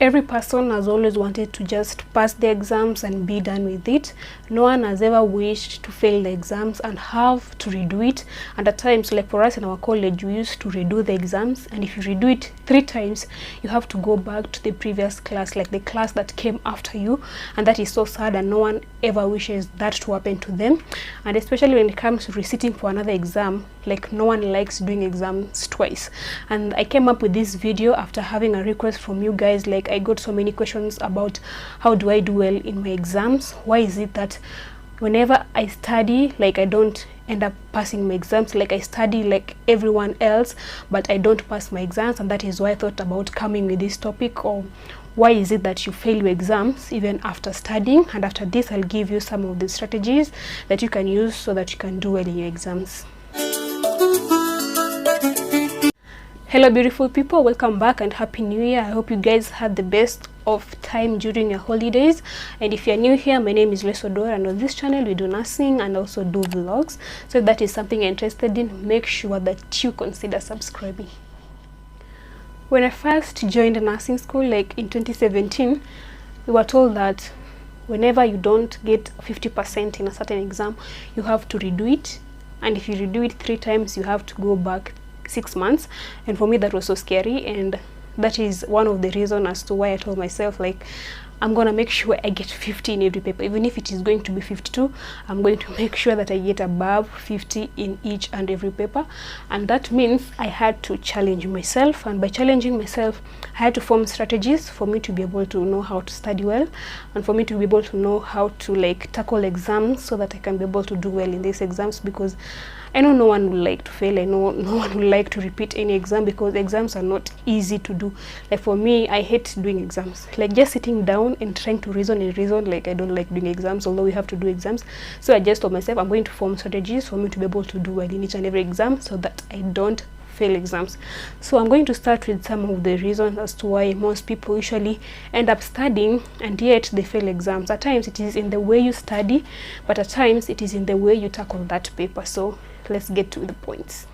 Every person has always wanted to just pass the exams and be done with it. No one has ever wished to fail the exams and have to redo it. And at times, like for us in our college, we used to redo the exams, and if you redo it 3 times, you have to go back to the previous class, like the class that came after you, and that is so sad, and no one ever wishes that to happen to them. And especially when it comes to resitting for another exam, like no one likes doing exams twice. And I came up with this video after having a request from you guys. Like, I got so many questions about how do I do well in my exams. Why is it that whenever I study, like, I don't end up passing my exams? Like, I study like everyone else, but I don't pass my exams. And that is why I thought about coming with this topic, or why is it that you fail your exams even after studying. And after this, I'll give you some of the strategies that you can use so that you can do well in your exams. Hello beautiful people, welcome back and happy new year. I hope you guys had the best of time during your holidays. And if you're new here, my name is Lesodora, and on this channel we do nursing and also do vlogs. So if that is something you're interested in, make sure that you consider subscribing. When I first joined nursing school, like in 2017, we were told that whenever you don't get 50% in a certain exam, you have to redo it, and if you redo it 3 times, you have to go back 6 months. And for me, that was so scary, and that is one of the reasons as to why I told myself, like, I'm gonna make sure I get 50 in every paper. Even if it is going to be 52, I'm going to make sure that I get above 50 in each and every paper. And that means I had to challenge myself, and by challenging myself, I had to form strategies for me to be able to know how to study well, and for me to be able to know how to like tackle exams so that I can be able to do well in these exams, because I know no one would like to fail. I know no one would like to repeat any exam, because exams are not easy to do. Like for me, I hate doing exams. Like just sitting down and trying to reason, like I don't like doing exams, although we have to do exams. So I just told myself I'm going to form strategies for me to be able to do well in each and every exam so that I don't fail exams. So I'm going to start with some of the reasons as to why most people usually end up studying and yet they fail exams. At times it is in the way you study, but at times it is in the way you tackle that paper. So let's get to the points.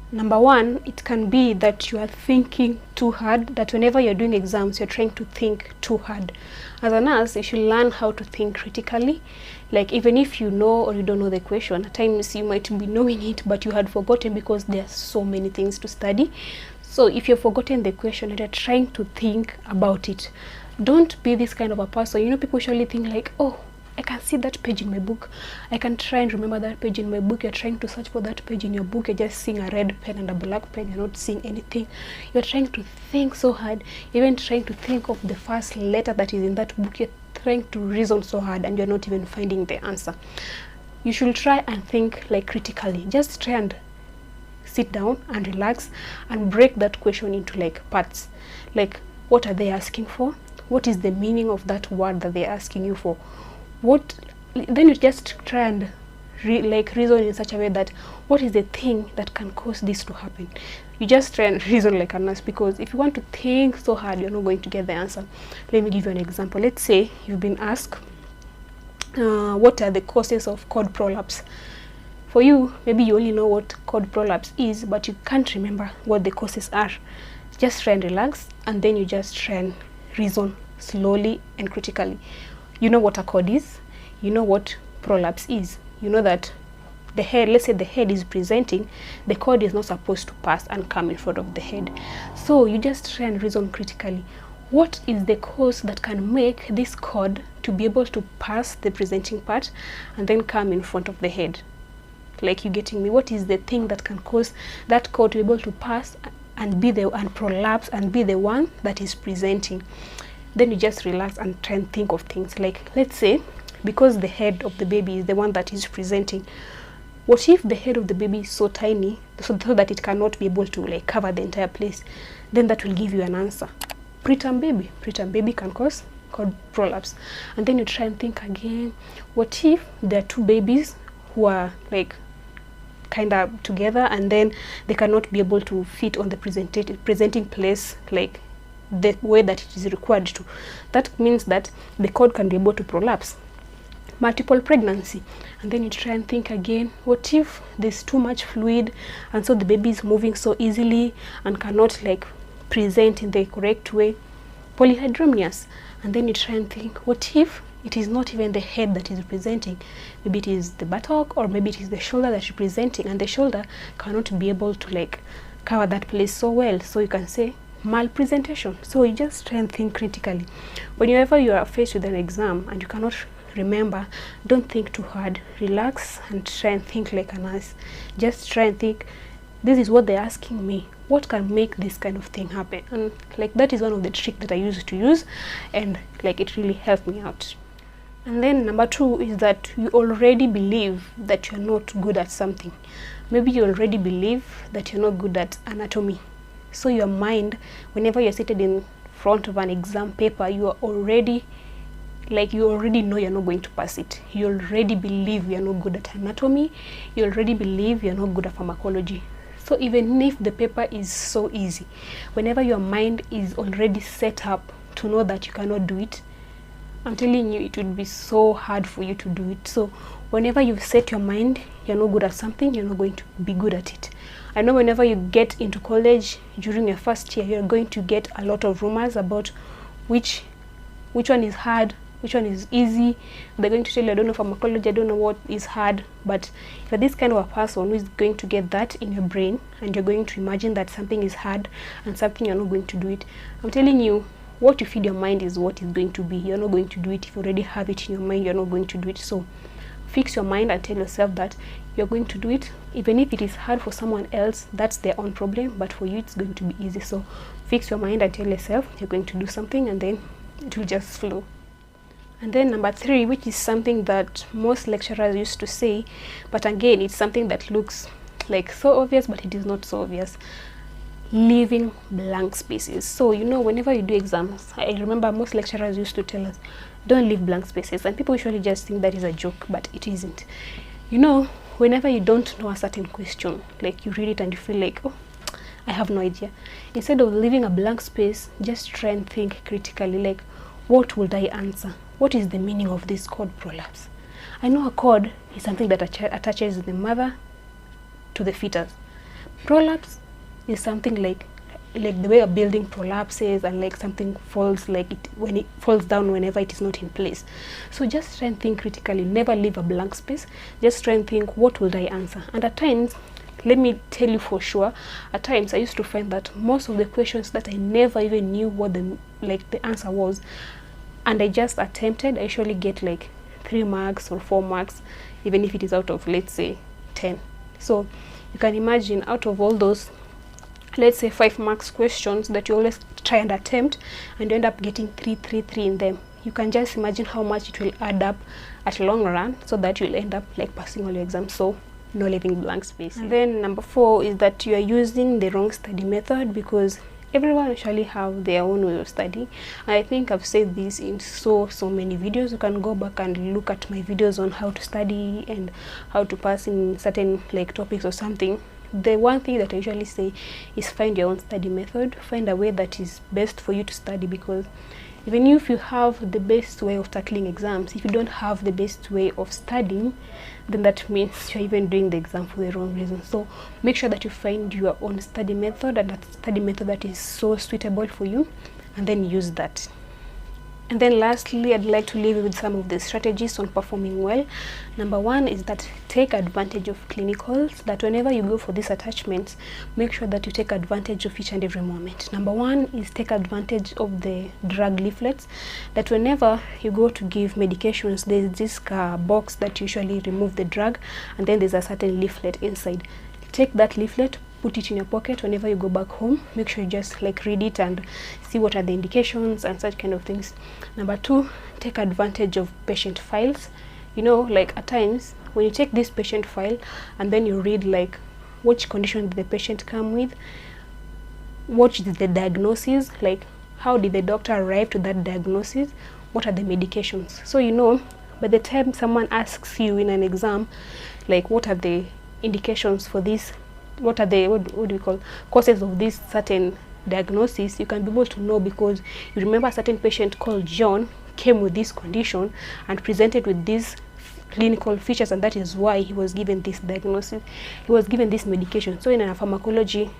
Number 1, it can be that you are thinking too hard, that whenever you're doing exams, you're trying to think too hard. As a nurse, you should learn how to think critically. Like, even if you know or you don't know the question, at times you might be knowing it, but you had forgotten because there are so many things to study. So if you've forgotten the question and you're trying to think about it, don't be this kind of a person. You know, people usually think like, oh, I can see that page in my book. I can try and remember that page in my book. You're trying to search for that page in your book. You're just seeing a red pen and a black pen. You're not seeing anything. You're trying to think so hard. Even trying to think of the first letter that is in that book. You're trying to reason so hard and you're not even finding the answer. You should try and think like critically. Just try and sit down and relax and break that question into like parts. Like, what are they asking for? What is the meaning of that word that they're asking you for? Then you just try and reason in such a way that what is the thing that can cause this to happen. You just try and reason like a nurse, because if you want to think so hard, you're not going to get the answer. Let me give you an example. Let's say you've been asked what are the causes of cord prolapse. For you, maybe you only know what cord prolapse is, but you can't remember what the causes are. Just try and relax, and then you just try and reason slowly and critically. You know what a cord is, you know what prolapse is, you know that the head, let's say the head is presenting, the cord is not supposed to pass and come in front of the head. So you just try and reason critically. What is the cause that can make this cord to be able to pass the presenting part and then come in front of the head? Like, you getting me? What is the thing that can cause that cord to be able to pass and prolapse and be the one that is presenting? Then you just relax and try and think of things. Like, let's say, because the head of the baby is the one that is presenting, what if the head of the baby is so tiny so that it cannot be able to like cover the entire place? Then that will give you an answer. Preterm baby can cause cord prolapse. And then you try and think again, what if there are 2 babies who are like kind of together and then they cannot be able to fit on the presenting place like the way that it is required to? That means that the cord can be able to prolapse. Multiple pregnancy, and then you try and think again, what if there's too much fluid and so the baby is moving so easily and cannot like present in the correct way? polyhydramnios, and then you try and think, what if it is not even the head that is representing? Maybe it is the buttock, or maybe it is the shoulder that's representing, and the shoulder cannot be able to like cover that place so well, so you can say malpresentation. So you just try and think critically. Whenever you are faced with an exam and you cannot remember, don't think too hard, relax and try and think like a nurse. Just try and think, this is what they're asking me, what can make this kind of thing happen? And like that is one of the tricks that I used to use, and like it really helped me out. And then number 2 is that you already believe that you're not good at something. Maybe you already believe that you're not good at anatomy. So your mind, whenever you're seated in front of an exam paper, you are already like, you already know you're not going to pass it. You already believe you're not good at anatomy. You already believe you're not good at pharmacology. So even if the paper is so easy, whenever your mind is already set up to know that you cannot do it, I'm telling you, it would be so hard for you to do it. So whenever you've set your mind you're not good at something, you're not going to be good at it. I know whenever you get into college during your first year, you're going to get a lot of rumors about which one is hard, which one is easy. They're going to tell you, I don't know pharmacology, I don't know what is hard. But if you're this kind of a person who is going to get that in your brain, and you're going to imagine that something is hard and something you're not going to do it, I'm telling you, what you feed your mind is what is going to be. You're not going to do it. If you already have it in your mind, you're not going to do it. So fix your mind and tell yourself that you're going to do it. Even if it is hard for someone else, that's their own problem, but for you it's going to be easy. So fix your mind and tell yourself you're going to do something, and then it will just flow. And then number 3, which is something that most lecturers used to say, but again it's something that looks like so obvious, but it is not so obvious: leaving blank spaces. So you know, whenever you do exams, I remember most lecturers used to tell us, don't leave blank spaces, and people usually just think that is a joke, but it isn't. You know, whenever you don't know a certain question, like you read it and you feel like, oh, I have no idea, instead of leaving a blank space, just try and think critically, like, what would I answer? What is the meaning of this chord prolapse? I know a chord is something that attaches the mother to the fetus. Prolapse is something like the way a building prolapses, and like something falls, like it when it falls down whenever it is not in place. So just try and think critically, never leave a blank space. Just try and think, what will I answer? And at times, let me tell you for sure, at times I used to find that most of the questions that I never even knew what the answer was, and I just attempted, I usually get like 3 marks or 4 marks, even if it is out of, let's say, 10. So you can imagine, out of all those, let's say 5 marks questions that you always try and attempt, and you end up getting 3 in them, you can just imagine how much it will add up at long run, so that you'll end up like passing all your exams. So no leaving blank space. And then number 4 is that you are using the wrong study method, because everyone actually have their own way of studying. I think I've said this in so many videos. You can go back and look at my videos on how to study and how to pass in certain like topics or something. The one thing that I usually say is find your own study method, find a way that is best for you to study, because even if you have the best way of tackling exams, if you don't have the best way of studying, then that means you're even doing the exam for the wrong reason. So make sure that you find your own study method, and that study method that is so suitable for you, and then use that. And then lastly, I'd like to leave you with some of the strategies on performing well. Number 1 is that take advantage of clinicals, that whenever you go for these attachments, make sure that you take advantage of each and every moment. Number 1 is take advantage of the drug leaflets, that whenever you go to give medications, there's this box that usually remove the drug, and then there's a certain leaflet inside. Take that leaflet, put it in your pocket. Whenever you go back home, make sure you just like read it and see what are the indications and such kind of things. Number 2, take advantage of patient files. You know, like at times when you take this patient file and then you read like which condition did the patient come with, what is the diagnosis, like how did the doctor arrive to that diagnosis, what are the medications. So you know, by the time someone asks you in an exam, like what are the indications for this, what are the what do we call causes of this certain diagnosis, you can be able to know, because you remember a certain patient called John came with this condition and presented with these clinical features, and that is why he was given this diagnosis, he was given this medication. So in a pharmacology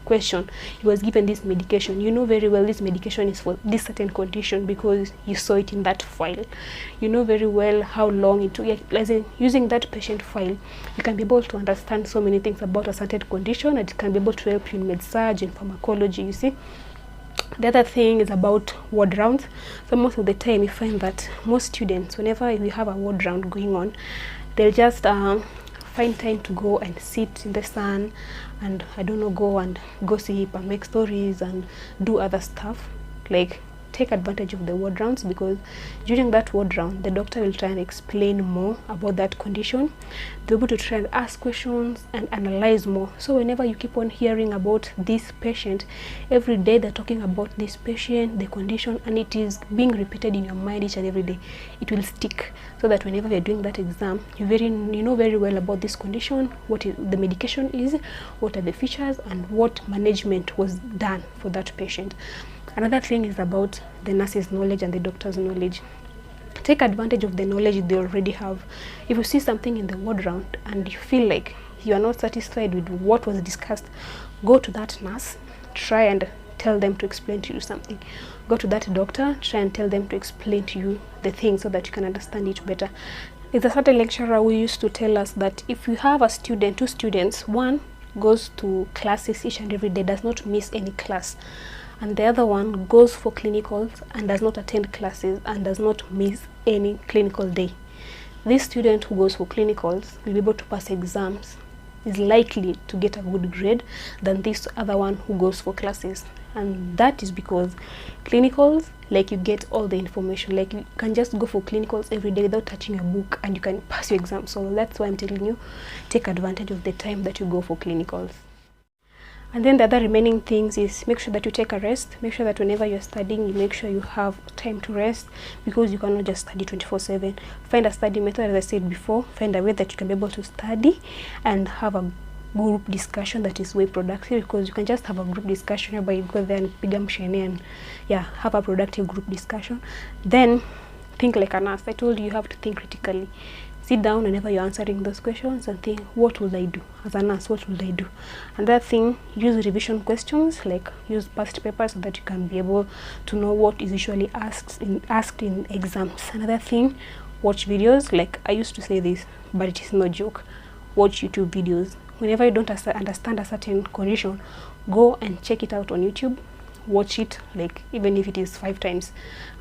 question, he was given this medication, you know very well this medication is for this certain condition because you saw it in that file. You know very well how long it took. As in, using that patient file, you can be able to understand so many things about a certain condition, and it can be able to help you in med-surg and pharmacology, you see. The other thing is about ward rounds. So most of the time you find that most students, whenever we have a ward round going on, they'll just find time to go and sit in the sun and, I don't know, go and gossip and make stories and do other stuff. Like, take advantage of the ward rounds, because during that ward round the doctor will try and explain more about that condition. They'll be able to try and ask questions and analyze more. So whenever you keep on hearing about this patient, every day they're talking about this patient, the condition, and it is being repeated in your mind each and every day, it will stick, so that whenever you're doing that exam, you know very well about this condition, what the medication is, what are the features, and what management was done for that patient. Another thing is about the nurse's knowledge and the doctor's knowledge. Take advantage of the knowledge they already have. If you see something in the ward round and you feel like you are not satisfied with what was discussed, go to that nurse, try and tell them to explain to you something. Go to that doctor, try and tell them to explain to you the thing so that you can understand it better. There's a certain lecturer who used to tell us that if you have a student, two students, one goes to classes each and every day, does not miss any class, and the other one goes for clinicals and does not attend classes and does not miss any clinical day, this student who goes for clinicals will be able to pass exams, is likely to get a good grade than this other one who goes for classes. And that is because clinicals, like, you get all the information. Like, you can just go for clinicals every day without touching a book and you can pass your exam. So that's why I'm telling you, take advantage of the time that you go for clinicals. And then the other remaining things is, make sure that you take a rest. Make sure that whenever you're studying, you make sure you have time to rest, because you cannot just study 24/7. Find a study method, as I said before. Find a way that you can be able to study and have a group discussion that is way productive, because you can just have a group discussion whereby you go there and piga mshene and have a productive group discussion. Then think like a nurse. I told you have to think critically. Sit down whenever you're answering those questions and think, what will I do as a nurse? What will I do? Another thing, use revision questions, like use past papers so that you can be able to know what is usually asked in exams. Another thing, watch videos. Like, I used to say this, but it is no joke. Watch YouTube videos. Whenever you don't understand a certain condition, go and check it out on YouTube. Watch it, like, even if it is 5 times.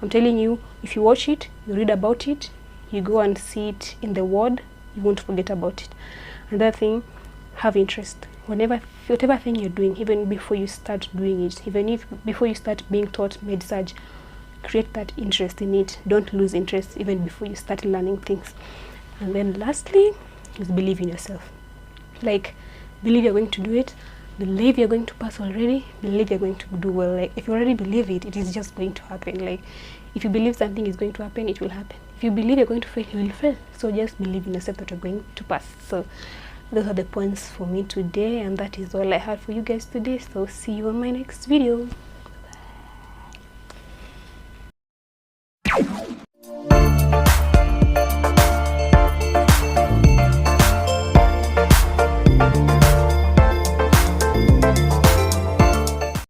I'm telling you, if you watch it, you read about it, you go and see it in the ward, you won't forget about it. Another thing, have interest. Whatever thing you're doing, even before you start doing it, before you start being taught med-surg, create that interest in it. Don't lose interest even before you start learning things. And then lastly is believe in yourself. Like, believe you're going to do it, believe you're going to pass already, believe you're going to do well. Like, if you already believe it, it is just going to happen. Like, if you believe something is going to happen, it will happen. If you believe you're going to fail, you will fail. So just believe in yourself that you're going to pass. So those are the points for me today, and that is all I had for you guys today. So see you on my next video.